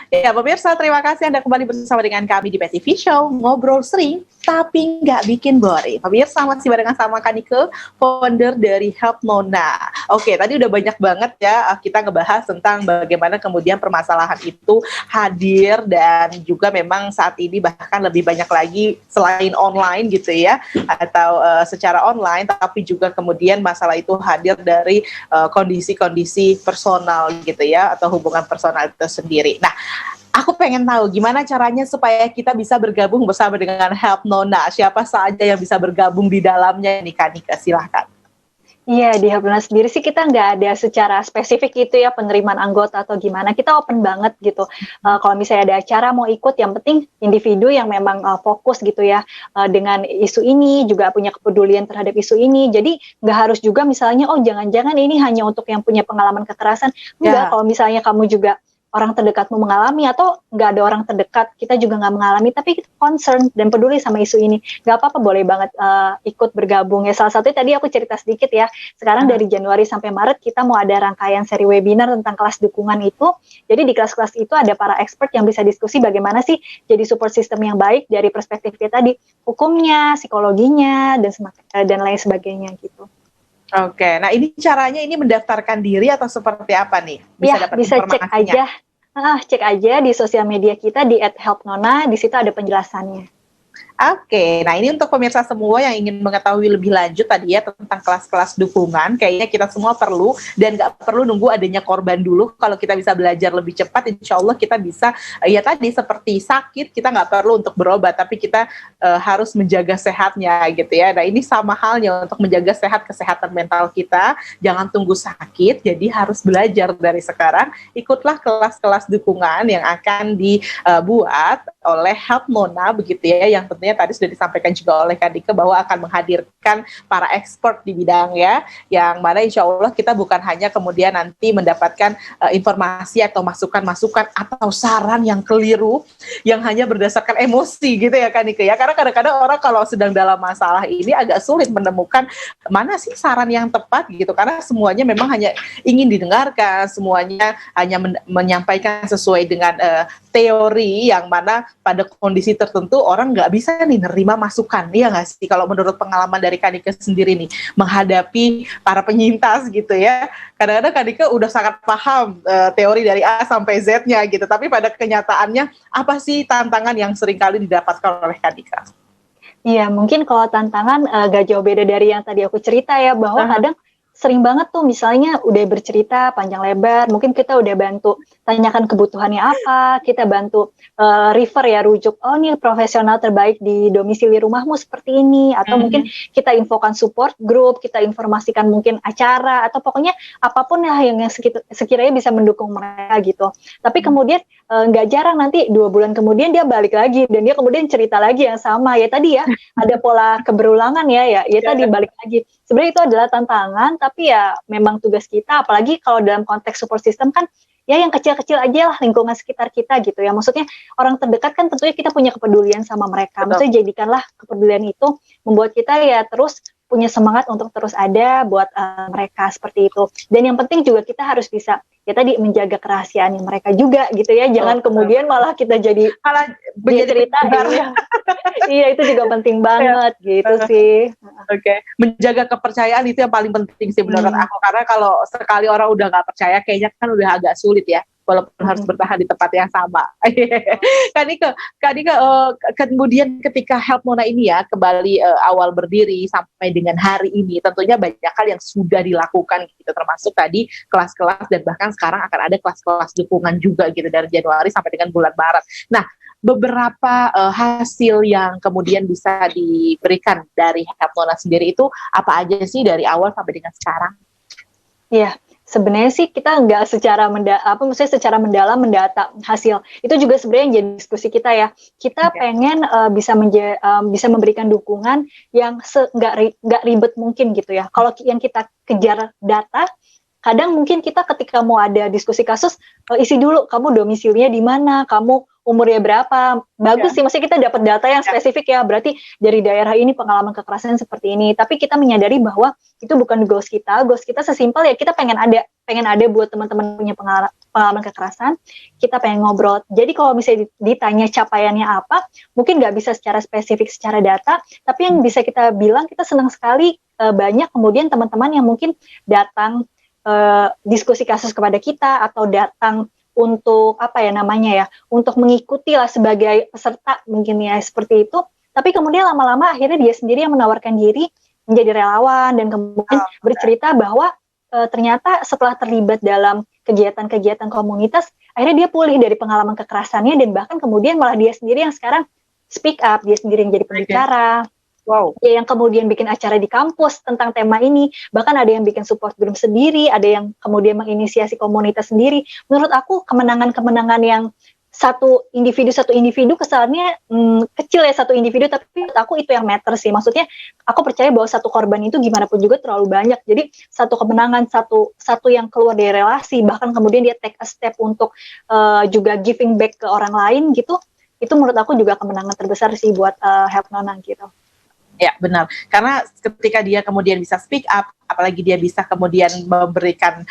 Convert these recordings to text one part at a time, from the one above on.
Ya, pemirsa, terima kasih Anda kembali bersama dengan kami di PTV Show, ngobrol sering tapi nggak bikin boring. Pemirsa, masih barengan sama Kanike, founder dari Help Nona. Oke, tadi udah banyak banget ya kita ngebahas tentang bagaimana kemudian permasalahan itu hadir dan juga memang saat ini bahkan lebih banyak lagi selain online gitu ya, atau secara online, tapi juga kemudian masalah itu hadir dari kondisi-kondisi personal gitu ya, atau hubungan personal itu sendiri. Nah, aku pengen tahu gimana caranya supaya kita bisa bergabung bersama dengan Help Nona. Siapa saja yang bisa bergabung di dalamnya nih, Kanika? Silahkan. Iya, di Help Nona sendiri sih kita nggak ada secara spesifik itu ya penerimaan anggota atau gimana. Kita open banget gitu. Kalau misalnya ada acara mau ikut, yang penting individu yang memang fokus gitu ya dengan isu ini, juga punya kepedulian terhadap isu ini. Jadi nggak harus juga misalnya, oh jangan-jangan ini hanya untuk yang punya pengalaman kekerasan. Enggak, kalau misalnya kamu juga orang terdekatmu mengalami, atau nggak ada orang terdekat, kita juga nggak mengalami, tapi kita concern dan peduli sama isu ini, nggak apa-apa, boleh banget ikut bergabung ya. Salah satunya tadi aku cerita sedikit ya, sekarang dari Januari sampai Maret kita mau ada rangkaian seri webinar tentang kelas dukungan itu. Jadi di kelas-kelas itu ada para expert yang bisa diskusi bagaimana sih jadi support system yang baik dari perspektifnya tadi, hukumnya, psikologinya, dan lain sebagainya gitu. Oke, nah ini caranya ini mendaftarkan diri atau seperti apa nih? Bisa cek aja. Cek aja di sosial media kita di @helpnona, di situ ada penjelasannya. Oke, nah ini untuk pemirsa semua yang ingin mengetahui lebih lanjut tadi ya tentang kelas-kelas dukungan, kayaknya kita semua perlu dan nggak perlu nunggu adanya korban dulu. Kalau kita bisa belajar lebih cepat, insya Allah kita bisa, ya tadi seperti sakit, kita nggak perlu untuk berobat, tapi kita harus menjaga sehatnya gitu ya. Nah ini sama halnya untuk menjaga kesehatan mental kita, jangan tunggu sakit, jadi harus belajar dari sekarang. Ikutlah kelas-kelas dukungan yang akan dibuat oleh Help Nona begitu ya, yang tentunya tadi sudah disampaikan juga oleh Kadike bahwa akan menghadirkan para expert di bidangnya, yang mana insya Allah kita bukan hanya kemudian nanti mendapatkan informasi atau masukan-masukan atau saran yang keliru yang hanya berdasarkan emosi gitu ya Kadike ya, karena kadang-kadang orang kalau sedang dalam masalah ini agak sulit menemukan mana sih saran yang tepat gitu, karena semuanya memang hanya ingin didengarkan, semuanya hanya menyampaikan sesuai dengan teori yang mana pada kondisi tertentu orang nggak bisa nih nerima masukan, iya nggak sih? Kalau menurut pengalaman dari Kadike sendiri nih, menghadapi para penyintas gitu ya, kadang-kadang Kadike udah sangat paham teori dari A sampai Z-nya gitu, tapi pada kenyataannya apa sih tantangan yang seringkali didapatkan oleh Kadike? Iya, mungkin kalau tantangan gak jauh beda dari yang tadi aku cerita ya, bahwa kadang sering banget tuh misalnya udah bercerita panjang lebar, mungkin kita udah bantu tanyakan kebutuhannya apa, kita bantu refer ya, rujuk, oh nih profesional terbaik di domisili rumahmu seperti ini, atau mungkin kita infokan support group, kita informasikan mungkin acara, atau pokoknya apapun lah yang sekiranya bisa mendukung mereka gitu. Tapi kemudian nggak jarang nanti 2 bulan kemudian dia balik lagi, dan dia kemudian cerita lagi yang sama, ya tadi ya, ada pola keberulangan ya tadi balik lagi. Sebenarnya itu adalah tantangan, tapi ya memang tugas kita, apalagi kalau dalam konteks support system kan, ya yang kecil-kecil aja lah lingkungan sekitar kita gitu ya. Maksudnya orang terdekat kan tentunya kita punya kepedulian sama mereka. Maksudnya jadikanlah kepedulian itu membuat kita ya terus punya semangat untuk terus ada buat mereka seperti itu. Dan yang penting juga kita harus bisa ya tadi menjaga kerahasiaan mereka juga gitu ya. Jangan kemudian malah kita jadi dia cerita ya. Iya, itu juga penting banget gitu sih. Oke, menjaga kepercayaan itu yang paling penting sih menurut aku, karena kalau sekali orang udah nggak percaya kayaknya kan udah agak sulit ya, walaupun harus bertahan di tempat yang sama. Kadike, kemudian ketika Help Nona ini ya kembali awal berdiri sampai dengan hari ini, tentunya banyak hal yang sudah dilakukan gitu, termasuk tadi kelas-kelas, dan bahkan sekarang akan ada kelas-kelas dukungan juga gitu dari Januari sampai dengan bulan Maret. Nah, beberapa hasil yang kemudian bisa diberikan dari Help Nona sendiri itu apa aja sih dari awal sampai dengan sekarang? Iya, sebenarnya sih kita nggak secara mendalam mendata hasil. Itu juga sebenarnya jadi diskusi kita ya. Kita pengen bisa memberikan dukungan yang nggak ribet mungkin gitu ya. Kalau yang kita kejar data, kadang mungkin kita ketika mau ada diskusi kasus, isi dulu kamu domisilinya di mana, kamu umurnya berapa. Bagus sih, maksudnya kita dapat data yang spesifik ya, berarti dari daerah ini pengalaman kekerasan seperti ini. Tapi kita menyadari bahwa itu bukan goals kita sesimpel ya kita pengen ada buat teman-teman punya pengalaman kekerasan, kita pengen ngobrol. Jadi kalau misalnya ditanya capaiannya apa, mungkin nggak bisa secara spesifik, secara data, tapi yang bisa kita bilang, kita senang sekali banyak kemudian teman-teman yang mungkin datang diskusi kasus kepada kita, atau datang untuk apa ya namanya ya, untuk mengikuti lah sebagai peserta mungkin ya, seperti itu. Tapi kemudian lama-lama akhirnya dia sendiri yang menawarkan diri menjadi relawan, dan kemudian bercerita bahwa ternyata setelah terlibat dalam kegiatan-kegiatan komunitas, akhirnya dia pulih dari pengalaman kekerasannya, dan bahkan kemudian malah dia sendiri yang sekarang speak up, dia sendiri yang jadi pembicara. Wow. Ya, yang kemudian bikin acara di kampus tentang tema ini, bahkan ada yang bikin support group sendiri, ada yang kemudian menginisiasi komunitas sendiri. Menurut aku kemenangan-kemenangan yang satu individu kesannya kecil ya, satu individu, tapi menurut aku itu yang matter sih. Maksudnya aku percaya bahwa satu korban itu gimana pun juga terlalu banyak. Jadi satu kemenangan, satu yang keluar dari relasi, bahkan kemudian dia take a step untuk juga giving back ke orang lain gitu, itu menurut aku juga kemenangan terbesar sih buat Help Nona gitu. Ya, benar. Karena ketika dia kemudian bisa speak up, apalagi dia bisa kemudian memberikan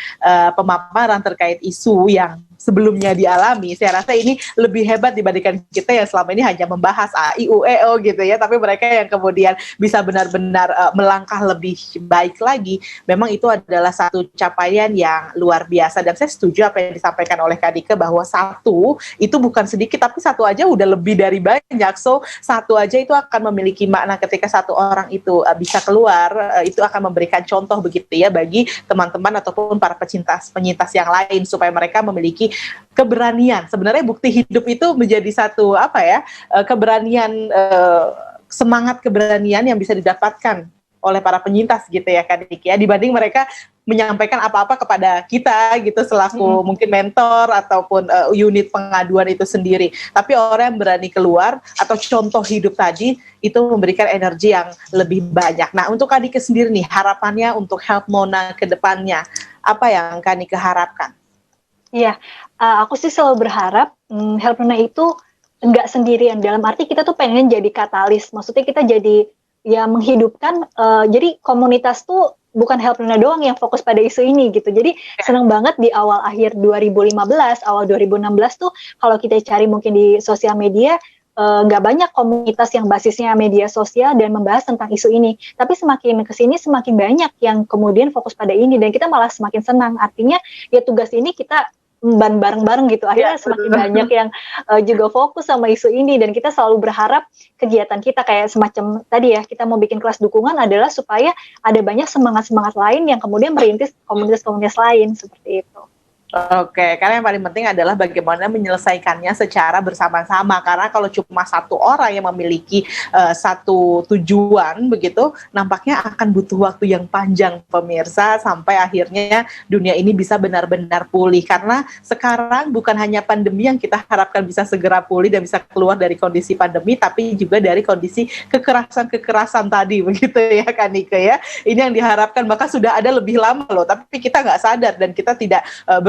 pemaparan terkait isu yang sebelumnya dialami, saya rasa ini lebih hebat dibandingkan kita yang selama ini hanya membahas A, I, U, E, O gitu ya, tapi mereka yang kemudian bisa benar-benar melangkah lebih baik lagi. Memang itu adalah satu capaian yang luar biasa, dan saya setuju apa yang disampaikan oleh Kak Dike bahwa satu itu bukan sedikit, tapi satu aja udah lebih dari banyak. So satu aja itu akan memiliki makna. Ketika satu orang itu bisa keluar, itu akan memberikan contoh begitu ya bagi teman-teman ataupun para penyintas yang lain, supaya mereka memiliki keberanian. Sebenarnya bukti hidup itu menjadi satu keberanian, semangat keberanian yang bisa didapatkan oleh para penyintas gitu ya Kak Diki ya, dibanding mereka menyampaikan apa-apa kepada kita gitu selaku mungkin mentor ataupun unit pengaduan itu sendiri. Tapi orang yang berani keluar atau contoh hidup tadi itu memberikan energi yang lebih banyak. Nah, untuk Kak Diki sendiri nih, harapannya untuk Help Nona ke depannya, apa yang Kak Diki harapkan? Iya, aku sih selalu berharap Help Nona itu nggak sendirian, dalam arti kita tuh pengen jadi katalis, maksudnya kita jadi ya menghidupkan, jadi komunitas tuh bukan Help Nona doang yang fokus pada isu ini gitu. Jadi senang banget di akhir 2015, awal 2016 tuh kalau kita cari mungkin di sosial media, nggak banyak komunitas yang basisnya media sosial dan membahas tentang isu ini. Tapi semakin kesini semakin banyak yang kemudian fokus pada ini, dan kita malah semakin senang. Artinya ya tugas ini kita emban bareng-bareng gitu. Akhirnya semakin banyak yang juga fokus sama isu ini, dan kita selalu berharap kegiatan kita kayak semacam tadi ya, kita mau bikin kelas dukungan adalah supaya ada banyak semangat-semangat lain yang kemudian merintis komunitas-komunitas lain seperti itu. Oke, karena yang paling penting adalah bagaimana menyelesaikannya secara bersama-sama. Karena kalau cuma satu orang yang memiliki satu tujuan begitu, nampaknya akan butuh waktu yang panjang pemirsa sampai akhirnya dunia ini bisa benar-benar pulih. Karena sekarang bukan hanya pandemi yang kita harapkan bisa segera pulih dan bisa keluar dari kondisi pandemi, tapi juga dari kondisi kekerasan-kekerasan tadi begitu ya Kak Nike ya. Ini yang diharapkan, maka sudah ada lebih lama loh, tapi kita nggak sadar dan kita tidak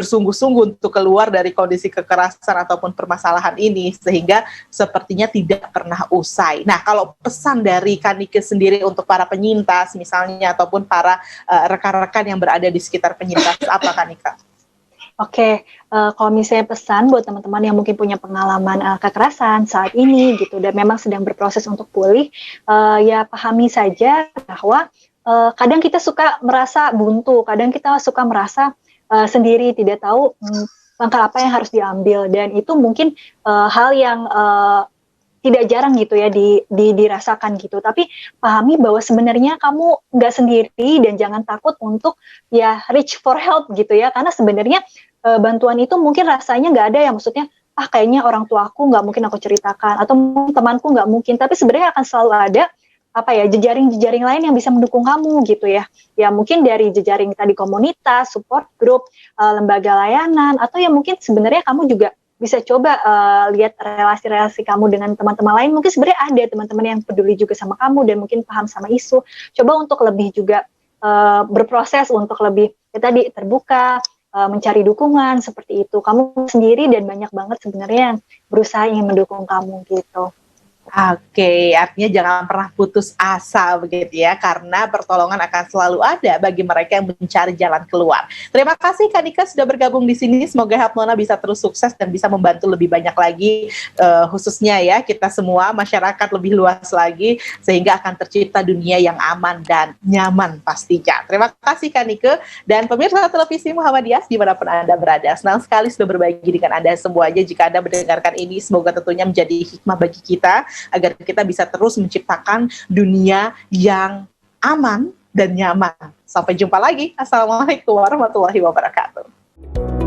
bersungguh-sungguh untuk keluar dari kondisi kekerasan ataupun permasalahan ini, sehingga sepertinya tidak pernah usai. Nah, kalau pesan dari Kak Nike sendiri untuk para penyintas misalnya ataupun para rekan-rekan yang berada di sekitar penyintas, apa Kak Nike? Oke, kalau misalnya pesan buat teman-teman yang mungkin punya pengalaman kekerasan saat ini gitu dan memang sedang berproses untuk pulih, ya pahami saja bahwa kadang kita suka merasa buntu, kadang kita suka merasa sendiri, tidak tahu langkah apa yang harus diambil, dan itu mungkin hal yang tidak jarang gitu ya dirasakan gitu. Tapi pahami bahwa sebenarnya kamu nggak sendiri, dan jangan takut untuk ya reach for help gitu ya, karena sebenarnya bantuan itu mungkin rasanya nggak ada ya, maksudnya kayaknya orang tuaku nggak mungkin aku ceritakan, atau temanku nggak mungkin, tapi sebenarnya akan selalu ada jejaring-jejaring lain yang bisa mendukung kamu gitu ya. Ya mungkin dari jejaring tadi komunitas, support group, lembaga layanan, atau ya mungkin sebenarnya kamu juga bisa coba lihat relasi-relasi kamu dengan teman-teman lain. Mungkin sebenarnya ada teman-teman yang peduli juga sama kamu dan mungkin paham sama isu. Coba untuk lebih juga berproses untuk lebih tadi terbuka, mencari dukungan seperti itu. Kamu sendiri dan banyak banget sebenarnya yang berusaha ingin mendukung kamu gitu. Oke, artinya jangan pernah putus asa begitu ya, karena pertolongan akan selalu ada bagi mereka yang mencari jalan keluar. Terima kasih Kak Dika sudah bergabung di sini. Semoga Help Nona bisa terus sukses dan bisa membantu lebih banyak lagi, khususnya ya kita semua masyarakat lebih luas lagi, sehingga akan tercipta dunia yang aman dan nyaman pastinya. Terima kasih Kak Nike dan pemirsa televisi Muhammadiyah dimanapun Anda berada. Senang sekali sudah berbagi dengan Anda semuanya. Jika Anda mendengarkan ini, semoga tentunya menjadi hikmah bagi kita agar kita bisa terus menciptakan dunia yang aman dan nyaman. Sampai jumpa lagi. Assalamualaikum warahmatullahi wabarakatuh.